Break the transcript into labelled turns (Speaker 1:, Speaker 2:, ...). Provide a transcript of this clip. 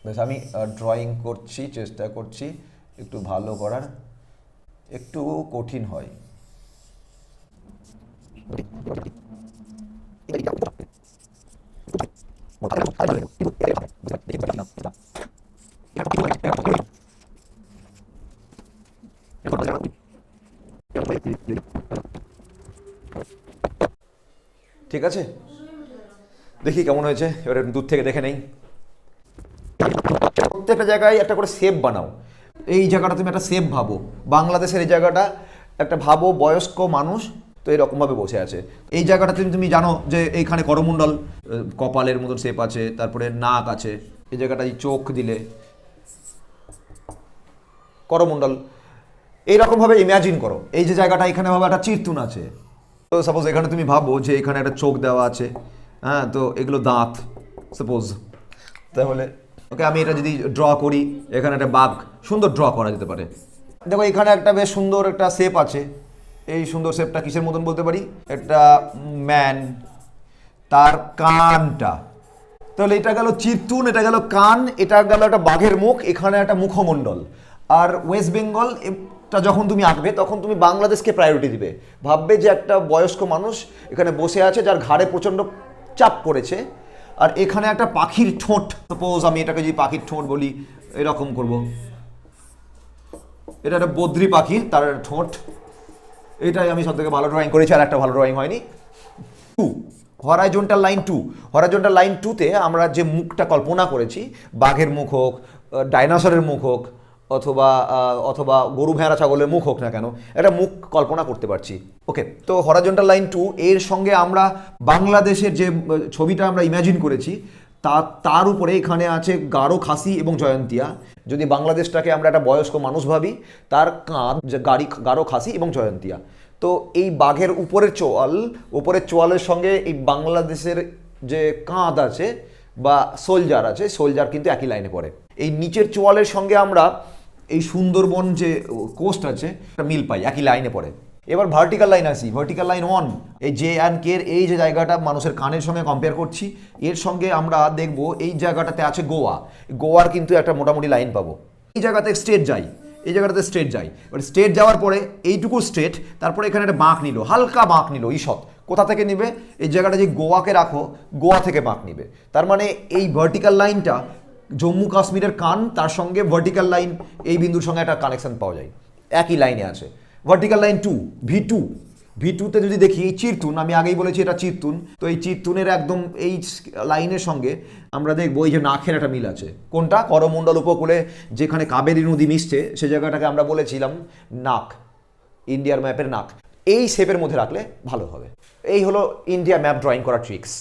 Speaker 1: বেশ, আমি ড্রয়িং করছি, চেষ্টা করছি একটু ভালো করার, একটু কঠিন হয়। ঠিক আছে, দেখি কেমন হয়েছে। এবারে দূর থেকে দেখে নেই। প্রত্যেকটা জায়গায় একটা করে শেপ বানাও। এই জায়গাটা তুমি একটা শেপ ভাবো, বাংলাদেশের এই জায়গাটা একটা ভাবো, বয়স্ক মানুষ তো এরকমভাবে বসে আছে। এই জায়গাটা তুমি জানো যে এইখানে করমণ্ডল, কপালের মতন শেপ আছে, তারপরে নাক আছে, এই জায়গাটায় চোখ দিলে করমণ্ডল। এইরকমভাবে ইম্যাজিন করো এই যে জায়গাটা, এখানে ভাবো একটা চিরতুন আছে। তো সাপোজ এখানে তুমি ভাবো যে এখানে একটা চোখ দেওয়া আছে, হ্যাঁ, তো এগুলো দাঁত সাপোজ। তাহলে ওকে, আমি এটা যদি ড্র করি, এখানে একটা বাঘ সুন্দর ড্র করা যেতে পারে। দেখো এখানে একটা বেশ সুন্দর একটা শেপ আছে। এই সুন্দর শেপটা কিসের মতন বলতে পারি? একটা ম্যান, তার কানটা, তাহলে এটা গেল চিরতুন, এটা গেল কান, এটা গেল একটা বাঘের মুখ, এখানে একটা মুখমণ্ডল। আর ওয়েস্ট বেঙ্গল টা যখন তুমি আঁকবে তখন তুমি বাংলাদেশকে প্রায়োরিটি দিবে, ভাববে যে একটা বয়স্ক মানুষ এখানে বসে আছে যার ঘাড়ে প্রচণ্ড চাপ পড়েছে, আর এখানে একটা পাখির ঠোঁট, সাপোজ আমি এটাকে যদি পাখির ঠোঁট বলি, এরকম করব, এটা একটা বদ্রি পাখি, তার ঠোঁট। এটাই আমি সবথেকে ভালো ড্রয়িং করেছি, আর একটা ভালো ড্রয়িং হয়নি। হরাইজন্টাল লাইন 2, হরাইজন্টাল লাইন 2তে আমরা যে মুখটা কল্পনা করেছি, বাঘের মুখ হোক, ডাইনোসরের মুখ হোক, অথবা অথবা গরু ভেড়া ছাগলের মুখ হোক না কেন, একটা মুখ কল্পনা করতে পারছি। ওকে, তো হরাইজন্টাল লাইন 2 এর সঙ্গে আমরা বাংলাদেশের যে ছবিটা আমরা ইমাজিন করেছি তার উপরে এখানে আছে গারো, খাসি এবং জয়ন্তিয়া। যদি বাংলাদেশটাকে আমরা একটা বয়স্ক মানুষ ভাবি, তার কাঁধ গারো, খাসি এবং জয়ন্তিয়া। তো এই বাঘের উপরের চোয়ালের সঙ্গে এই বাংলাদেশের যে কাঁধ আছে বা সোলজার আছে, সোলজার কিন্তু একই লাইনে পড়ে। এই নিচের চোয়ালের সঙ্গে আমরা এই সুন্দরবন যে কোস্ট আছে একটা মিল পাই, একই লাইনে পড়ে। এবার ভার্টিক্যাল লাইন আসি, ভার্টিক্যাল লাইন 1, এই জে অ্যান্ড কে এর এই যে জায়গাটা মানুষের কানের সঙ্গে কম্পেয়ার করছি, এর সঙ্গে আমরা দেখব এই জায়গাটাতে আছে গোয়া, গোয়ার কিন্তু একটা মোটামুটি লাইন পাবো। এই জায়গাতে স্ট্রেট যাই, এই জায়গাটাতে স্ট্রেট যাই, এবার স্ট্রেট যাওয়ার পরে এইটুকু স্ট্রেট, তারপরে এখানে একটা বাঁক নিল, হালকা বাঁক নিল, ঈষৎ। কোথা থেকে নিবে? এই জায়গাটা যে গোয়াকে রাখো, গোয়া থেকে বাঁক নিবে। তার মানে এই ভার্টিক্যাল লাইনটা জম্মু কাশ্মীরের কান, তার সঙ্গে ভার্টিক্যাল লাইন এই বিন্দুর সঙ্গে একটা কানেকশন পাওয়া যায়, একই লাইনে আছে। ভার্টিক্যাল লাইন 2, ভি2তে যদি দেখি এই চিরতুন, আমি আগেই বলেছি এটা চিরতুন, তো এই চিরতুনের একদম এই লাইনের সঙ্গে আমরা দেখবো এই যে নাকের একটা মিল আছে। কোনটা? করমণ্ডল উপকূলে যেখানে কাবেরী নদী মিশছে, সে জায়গাটাকে আমরা বলেছিলাম নাক, ইন্ডিয়ার ম্যাপের নাক। এই শেপের মধ্যে রাখলে ভালো হবে। এই হলো ইন্ডিয়া ম্যাপ ড্রয়িং করার ট্রিক্স।